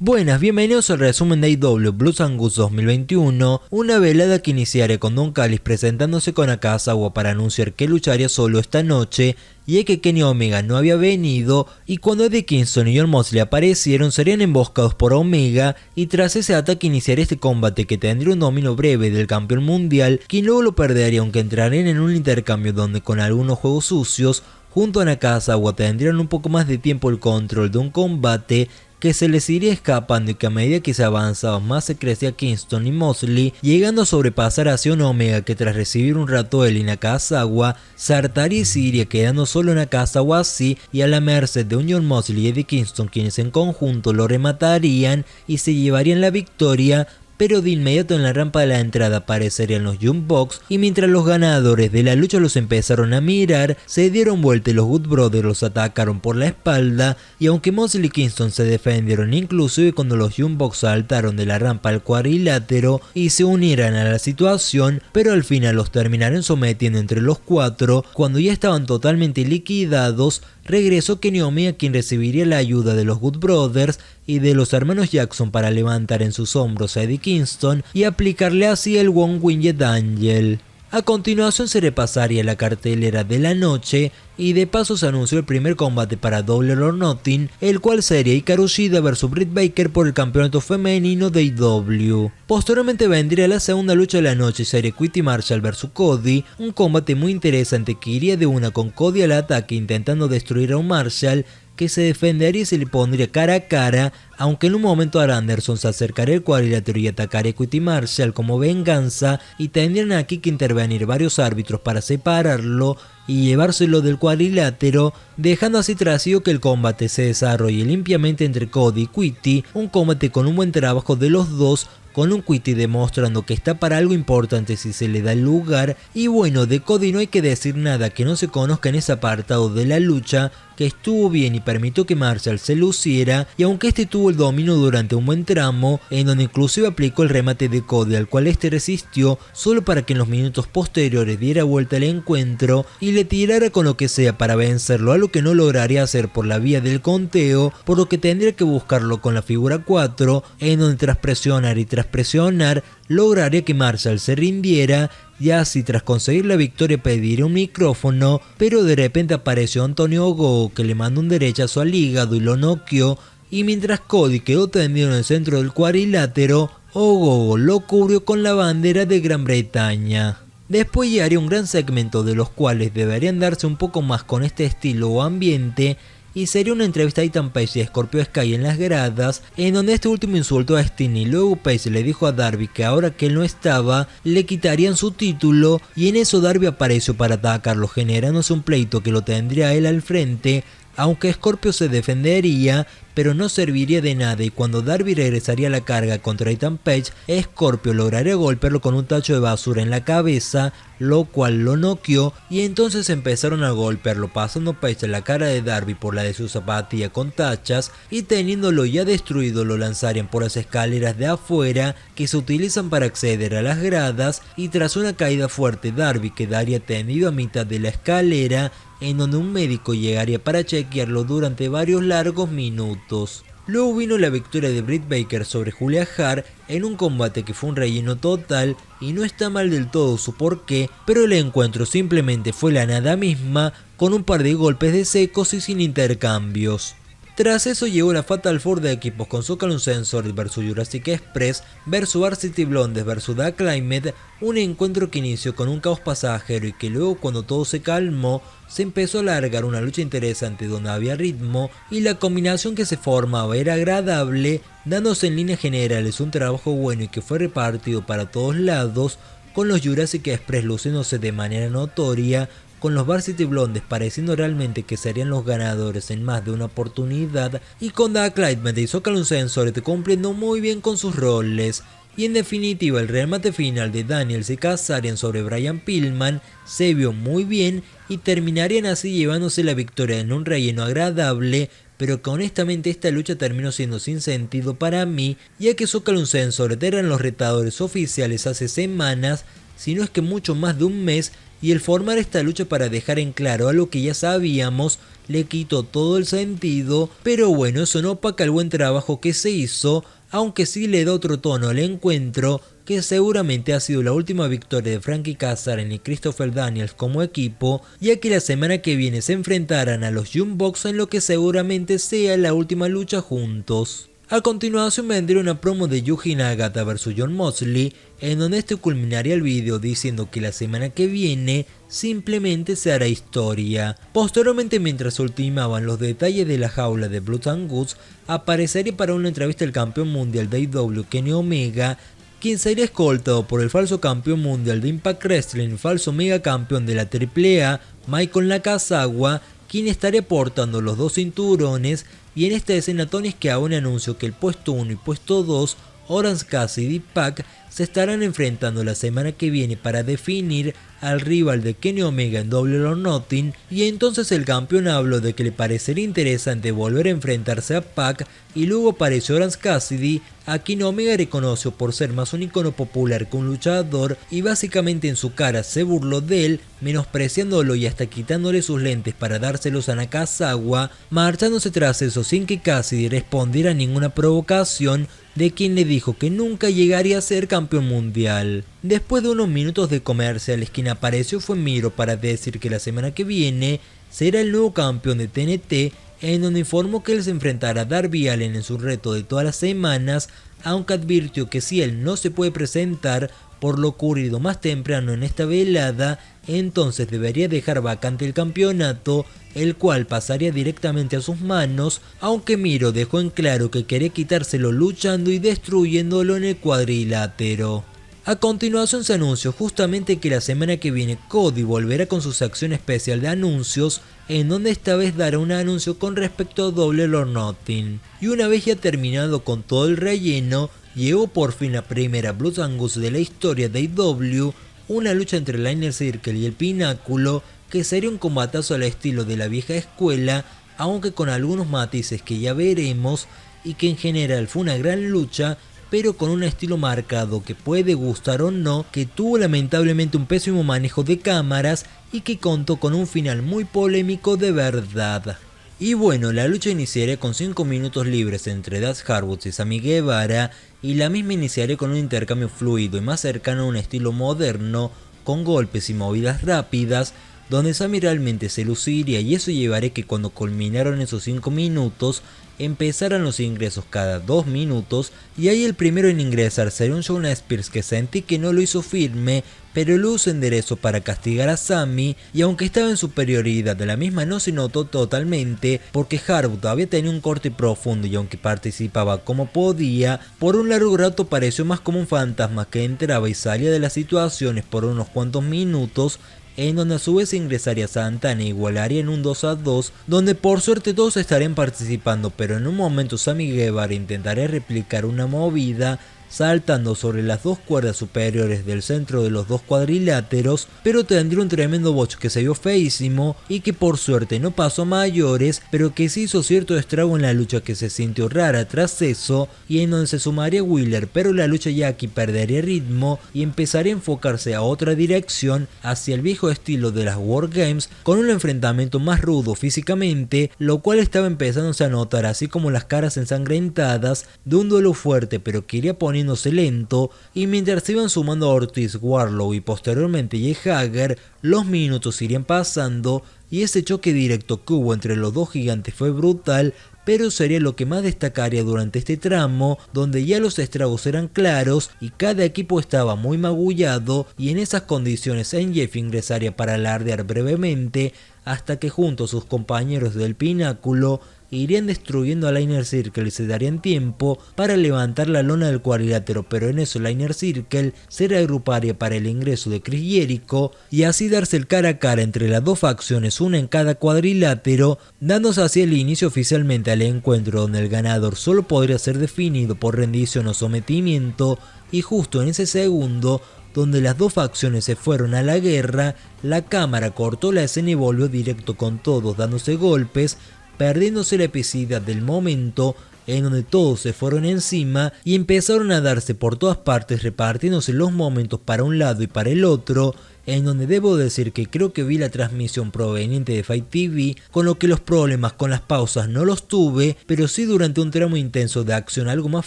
Buenas, bienvenidos al resumen de AEW Blues and Guts 2021, una velada que iniciará con Don Callis presentándose con Akazawa para anunciar que lucharía solo esta noche, y es que Kenny Omega no había venido, y cuando Eddie Kingston y Jon Moxley aparecieron serían emboscados por Omega, y tras ese ataque iniciaría este combate que tendría un dominio breve del campeón mundial, quien luego lo perdería aunque entrarían en un intercambio donde con algunos juegos sucios, junto a Nakazawa tendrían un poco más de tiempo el control de un combate que se les iría escapando y que a medida que se avanzaba más se crecía Kingston y Moxley, llegando a sobrepasar a un Omega que tras recibir un rato él y Nakazawa, se hartaría y se iría quedando solo Nakazawa así y a la merced de un Jon Moxley y Eddie Kingston, quienes en conjunto lo rematarían y se llevarían la victoria. Pero de inmediato en la rampa de la entrada aparecerían los Young Bucks y mientras los ganadores de la lucha los empezaron a mirar, se dieron vuelta y los Good Brothers los atacaron por la espalda, y aunque Moxley y Kingston se defendieron inclusive cuando los Young Bucks saltaron de la rampa al cuadrilátero y se unieran a la situación, pero al final los terminaron sometiendo entre los cuatro. Cuando ya estaban totalmente liquidados, regresó Kenny Omega, quien recibiría la ayuda de los Good Brothers y de los hermanos Jackson para levantar en sus hombros a Eddie Kingston y aplicarle así el One Winged Angel. A continuación se repasaría la cartelera de la noche y de paso se anunció el primer combate para Double or Nothing, el cual sería Hikaru Shida vs Britt Baker por el campeonato femenino de AEW. Posteriormente vendría la segunda lucha de la noche, sería Quitty Marshall vs Cody, un combate muy interesante que iría de una con Cody al ataque intentando destruir a un Marshall, que se defendería y se le pondría cara a cara, aunque en un momento Arn Anderson se acercaría al cuadrilátero y atacaría a Quitty Marshall como venganza, y tendrían aquí que intervenir varios árbitros para separarlo y llevárselo del cuadrilátero, dejando así trascido que el combate se desarrolle limpiamente entre Cody y Quitty, un combate con un buen trabajo de los dos, con un Quitty demostrando que está para algo importante si se le da el lugar, y bueno, de Cody no hay que decir nada que no se conozca en ese apartado de la lucha, que estuvo bien y permitió que Marshall se luciera, y aunque este tuvo el dominio durante un buen tramo, en donde inclusive aplicó el remate de Cody al cual este resistió, solo para que en los minutos posteriores diera vuelta al encuentro y le tirara con lo que sea para vencerlo, algo que no lograría hacer por la vía del conteo, por lo que tendría que buscarlo con la figura 4, en donde tras presionar y tras presionar lograría que Marshall se rindiera, y así tras conseguir la victoria pediría un micrófono, pero de repente apareció Antonio Ogogo que le mandó un derechazo al hígado y lo noqueó, y mientras Cody quedó tendido en el centro del cuadrilátero, Ogogo lo cubrió con la bandera de Gran Bretaña. Después llegaría un gran segmento de los cuales deberían darse un poco más con este estilo o ambiente, y sería una entrevista a Ethan Page y a Scorpio Sky en las gradas, en donde este último insultó a Sting y luego Page le dijo a Darby que ahora que él no estaba, le quitarían su título, y en eso Darby apareció para atacarlo, generándose un pleito que lo tendría a él al frente, aunque Scorpio se defendería, pero no serviría de nada, y cuando Darby regresaría a la carga contra Ethan Page, Scorpio lograría golpearlo con un tacho de basura en la cabeza, lo cual lo noqueó, y entonces empezaron a golpearlo, pasando Page la cara de Darby por la de su zapatilla con tachas, y teniéndolo ya destruido lo lanzarían por las escaleras de afuera que se utilizan para acceder a las gradas, y tras una caída fuerte Darby quedaría tendido a mitad de la escalera, en donde un médico llegaría para chequearlo durante varios largos minutos. Luego vino la victoria de Britt Baker sobre Julia Hart en un combate que fue un relleno total, y no está mal del todo su porqué, pero el encuentro simplemente fue la nada misma, con un par de golpes de secos y sin intercambios. Tras eso llegó la Fatal 4 de equipos con Sokal Uncensored vs Jurassic Express vs Varsity Blondes vs The Climate, un encuentro que inició con un caos pasajero y que luego, cuando todo se calmó, se empezó a alargar una lucha interesante donde había ritmo y la combinación que se formaba era agradable, dándose en líneas generales un trabajo bueno y que fue repartido para todos lados, con los Jurassic Express luciéndose de manera notoria, con los Varsity Blondes pareciendo realmente que serían los ganadores en más de una oportunidad, y con The Climate y Sokal Uncensored cumpliendo muy bien con sus roles. Y en definitiva, el remate final de Daniels y Kazarian sobre Brian Pillman se vio muy bien y terminarían así llevándose la victoria en un relleno agradable, pero que honestamente esta lucha terminó siendo sin sentido para mí, ya que Sokal Uncensored eran los retadores oficiales hace semanas, si no es que mucho más de un mes, y el formar esta lucha para dejar en claro algo que ya sabíamos le quitó todo el sentido, pero bueno, eso no opaca el buen trabajo que se hizo, aunque sí le da otro tono al encuentro, que seguramente ha sido la última victoria de Frankie Kazarian y Christopher Daniels como equipo, ya que la semana que viene se enfrentarán a los Young Bucks en lo que seguramente sea la última lucha juntos. A continuación vendría una promo de Yuji Nagata vs Jon Moxley, en donde este culminaría el video diciendo que la semana que viene simplemente se hará historia. Posteriormente, mientras se ultimaban los detalles de la jaula de Blood and Guts, aparecería para una entrevista el campeón mundial de AEW Kenny Omega, quien sería escoltado por el falso campeón mundial de Impact Wrestling y falso mega campeón de la AAA, Michael Nakazawa, quien estaría portando los dos cinturones, y en esta escena Tony Schiavone anunció que el puesto 1 y puesto 2, Orange Cassidy y Pac, se estarán enfrentando la semana que viene para definir al rival de Kenny Omega en Double or Nothing, y entonces el campeón habló de que le parecería interesante volver a enfrentarse a Pac, y luego apareció Orange Cassidy, a quien Omega reconoció por ser más un icono popular que un luchador, y básicamente en su cara se burló de él, menospreciándolo y hasta quitándole sus lentes para dárselos a Nakazawa, marchándose tras eso sin que Cassidy respondiera a ninguna provocación de quien le dijo que nunca llegaría a ser campeón mundial. Después de unos minutos de comerciales, quien apareció fue Miro para decir que la semana que viene será el nuevo campeón de TNT, en donde informó que él se enfrentará a Darby Allin en su reto de todas las semanas, aunque advirtió que si él no se puede presentar por lo ocurrido más temprano en esta velada, entonces debería dejar vacante el campeonato, el cual pasaría directamente a sus manos, aunque Miro dejó en claro que quería quitárselo luchando y destruyéndolo en el cuadrilátero. A continuación se anunció justamente que la semana que viene Cody volverá con su sección especial de anuncios, en donde esta vez dará un anuncio con respecto a Double or Nothing. Y una vez ya terminado con todo el relleno, llegó por fin la primera Blood and Guts de la historia de AEW, una lucha entre el Inner Circle y el Pináculo, que sería un combatazo al estilo de la vieja escuela, aunque con algunos matices que ya veremos, y que en general fue una gran lucha, pero con un estilo marcado que puede gustar o no, que tuvo lamentablemente un pésimo manejo de cámaras y que contó con un final muy polémico de verdad. Y bueno, la lucha iniciaría con 5 minutos libres entre Dax Harwood y Sammy Guevara, y la misma iniciaría con un intercambio fluido y más cercano a un estilo moderno, con golpes y movidas rápidas, donde Sammy realmente se luciría, y eso llevaría que cuando culminaron esos 5 minutos, empezaran los ingresos cada 2 minutos, y ahí el primero en ingresar sería un Shawn Spears que sentí que no lo hizo firme, pero lo usó enderezo para castigar a Sammy, y aunque estaba en superioridad, de la misma no se notó totalmente, porque Harwood había tenido un corte profundo, y aunque participaba como podía, por un largo rato pareció más como un fantasma que entraba y salía de las situaciones por unos cuantos minutos, en donde a su vez ingresaría Santana e igualaría en un 2-2, donde por suerte todos estarían participando, pero en un momento Sammy Guevara intentaría replicar una movida saltando sobre las dos cuerdas superiores del centro de los dos cuadriláteros, pero tendría un tremendo botch que se vio feísimo y que por suerte no pasó a mayores, pero que sí hizo cierto estrago en la lucha que se sintió rara tras eso, y en donde se sumaría Wheeler, pero la lucha ya aquí perdería ritmo y empezaría a enfocarse a otra dirección, hacia el viejo estilo de las War Games, con un enfrentamiento más rudo físicamente, lo cual estaba empezándose a notar, así como las caras ensangrentadas de un duelo fuerte pero que iría poniéndose lento, y mientras se iban sumando a Ortiz, Warlow y posteriormente Jake Hager, los minutos irían pasando y ese choque directo que hubo entre los dos gigantes fue brutal, pero sería lo que más destacaría durante este tramo, donde ya los estragos eran claros y cada equipo estaba muy magullado, y en esas condiciones MJF ingresaría para alardear brevemente, hasta que junto a sus compañeros del Pináculo irían destruyendo a la Inner Circle y se darían tiempo para levantar la lona del cuadrilátero, pero en eso la Inner Circle se reagruparía para el ingreso de Chris Jericho y así darse el cara a cara entre las dos facciones, una en cada cuadrilátero, dándose así el inicio oficialmente al encuentro, donde el ganador solo podría ser definido por rendición o sometimiento, y justo en ese segundo donde las dos facciones se fueron a la guerra, la cámara cortó la escena y volvió directo con todos dándose golpes, perdiéndose la epicidad del momento, en donde todos se fueron encima y empezaron a darse por todas partes, repartiéndose los momentos para un lado y para el otro, en donde debo decir que creo que vi la transmisión proveniente de Fight TV, con lo que los problemas con las pausas no los tuve, pero sí durante un tramo intenso de acción algo más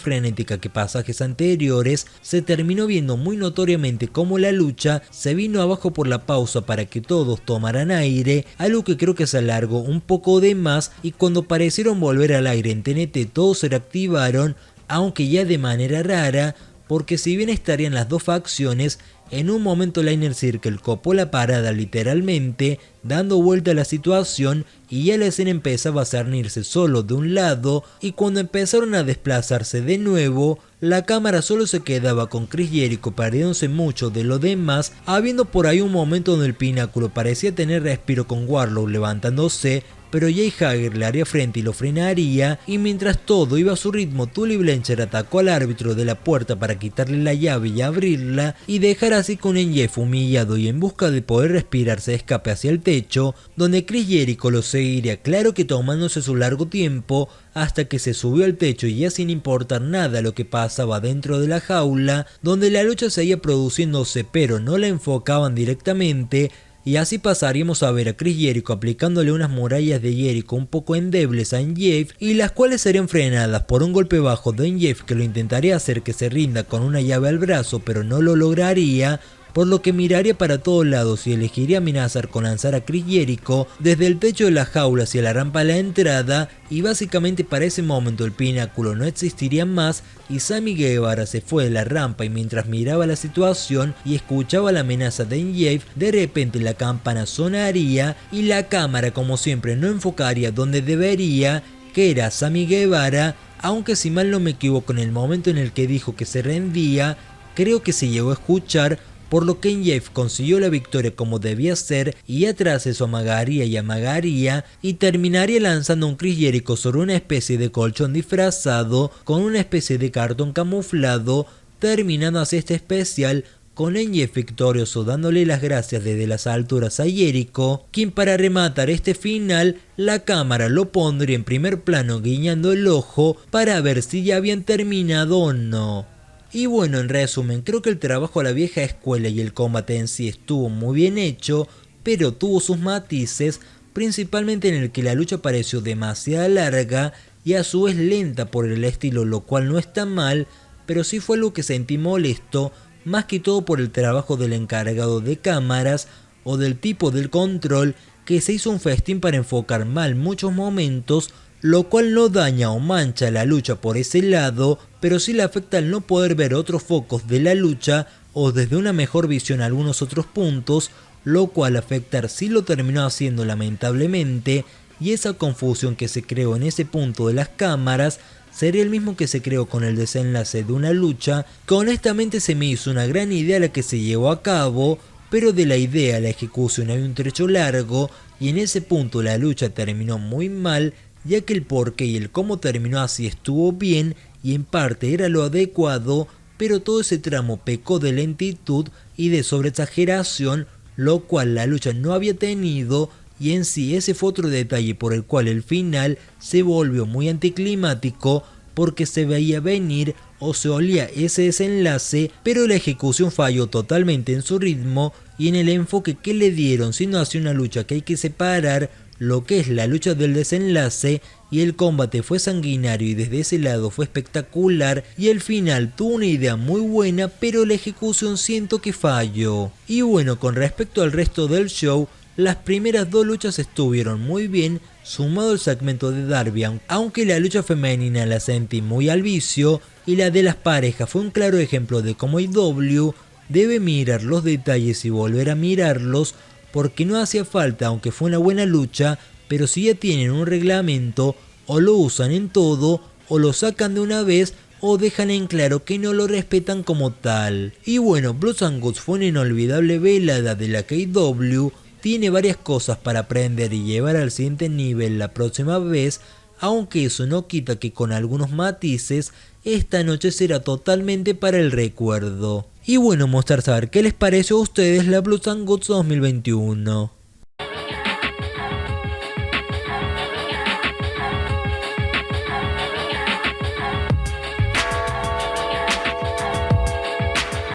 frenética que pasajes anteriores, se terminó viendo muy notoriamente cómo la lucha se vino abajo por la pausa para que todos tomaran aire, algo que creo que se alargó un poco de más, y cuando parecieron volver al aire en TNT todos se reactivaron, aunque ya de manera rara, porque si bien estarían las dos facciones, en un momento la Inner Circle copó la parada literalmente, dando vuelta a la situación, y ya la escena empezaba a cernirse solo de un lado, y cuando empezaron a desplazarse de nuevo, la cámara solo se quedaba con Chris Jericho perdiéndose mucho de lo demás, habiendo por ahí un momento donde el pináculo parecía tener respiro con Wardlow levantándose, pero Jake Hager le haría frente y lo frenaría, y mientras todo iba a su ritmo, Tully Blanchard atacó al árbitro de la puerta para quitarle la llave y abrirla, y dejar así con MJF humillado y en busca de poder respirar se escape hacia el techo, donde Chris Jericho lo seguiría, claro que tomándose su largo tiempo, hasta que se subió al techo y ya sin importar nada lo que pasaba dentro de la jaula, donde la lucha seguía produciéndose pero no la enfocaban directamente. Y así pasaríamos a ver a Chris Jericho aplicándole unas murallas de Jericho un poco endebles a MJF, y las cuales serían frenadas por un golpe bajo de MJF que lo intentaría hacer que se rinda con una llave al brazo pero no lo lograría, por lo que miraría para todos lados y elegiría amenazar con lanzar a Chris Jericho desde el techo de la jaula hacia la rampa a la entrada, y básicamente para ese momento el pináculo no existiría más y Sammy Guevara se fue de la rampa, y mientras miraba la situación y escuchaba la amenaza de MJF, de repente la campana sonaría y la cámara como siempre no enfocaría donde debería, que era Sammy Guevara, aunque si mal no me equivoco en el momento en el que dijo que se rendía, creo que se llegó a escuchar, por lo que MJF consiguió la victoria como debía ser, y atrás eso amagaría y terminaría lanzando a un Chris Jericho sobre una especie de colchón disfrazado con una especie de cartón camuflado, terminando así este especial con MJF victorioso dándole las gracias desde las alturas a Jericho, quien para rematar este final la cámara lo pondría en primer plano guiñando el ojo para ver si ya habían terminado o no. Y bueno, en resumen, creo que el trabajo a la vieja escuela y el combate en sí estuvo muy bien hecho, pero tuvo sus matices, principalmente en el que la lucha pareció demasiado larga y a su vez lenta por el estilo, lo cual no está mal, pero sí fue algo que sentí molesto, más que todo por el trabajo del encargado de cámaras o del tipo del control, que se hizo un festín para enfocar mal muchos momentos, lo cual no daña o mancha la lucha por ese lado, pero sí le afecta al no poder ver otros focos de la lucha o desde una mejor visión algunos otros puntos, lo cual afectar sí lo terminó haciendo lamentablemente, y esa confusión que se creó en ese punto de las cámaras sería el mismo que se creó con el desenlace de una lucha, que honestamente se me hizo una gran idea la que se llevó a cabo, pero de la idea a la ejecución hay un trecho largo, y en ese punto la lucha terminó muy mal, ya que el porqué y el cómo terminó así estuvo bien y en parte era lo adecuado, pero todo ese tramo pecó de lentitud y de sobreexageración, lo cual la lucha no había tenido, y en sí ese fue otro detalle por el cual el final se volvió muy anticlimático, porque se veía venir o se olía ese desenlace, pero la ejecución falló totalmente en su ritmo y en el enfoque que le dieron, siendo así una lucha que hay que separar lo que es la lucha del desenlace, y el combate fue sanguinario y desde ese lado fue espectacular, y el final tuvo una idea muy buena, pero la ejecución siento que falló. Y bueno, con respecto al resto del show, las primeras dos luchas estuvieron muy bien, sumado el segmento de Darby, aunque la lucha femenina la sentí muy al vicio, y la de las parejas fue un claro ejemplo de cómo AEW debe mirar los detalles y volver a mirarlos, porque no hacía falta, aunque fue una buena lucha, pero si ya tienen un reglamento, o lo usan en todo, o lo sacan de una vez, o dejan en claro que no lo respetan como tal. Y bueno, Blood and Guts fue una inolvidable velada de la que AEW tiene varias cosas para aprender y llevar al siguiente nivel la próxima vez, aunque eso no quita que con algunos matices, esta noche será totalmente para el recuerdo. Y bueno, mostrar saber qué les pareció a ustedes la Blood and Guts 2021.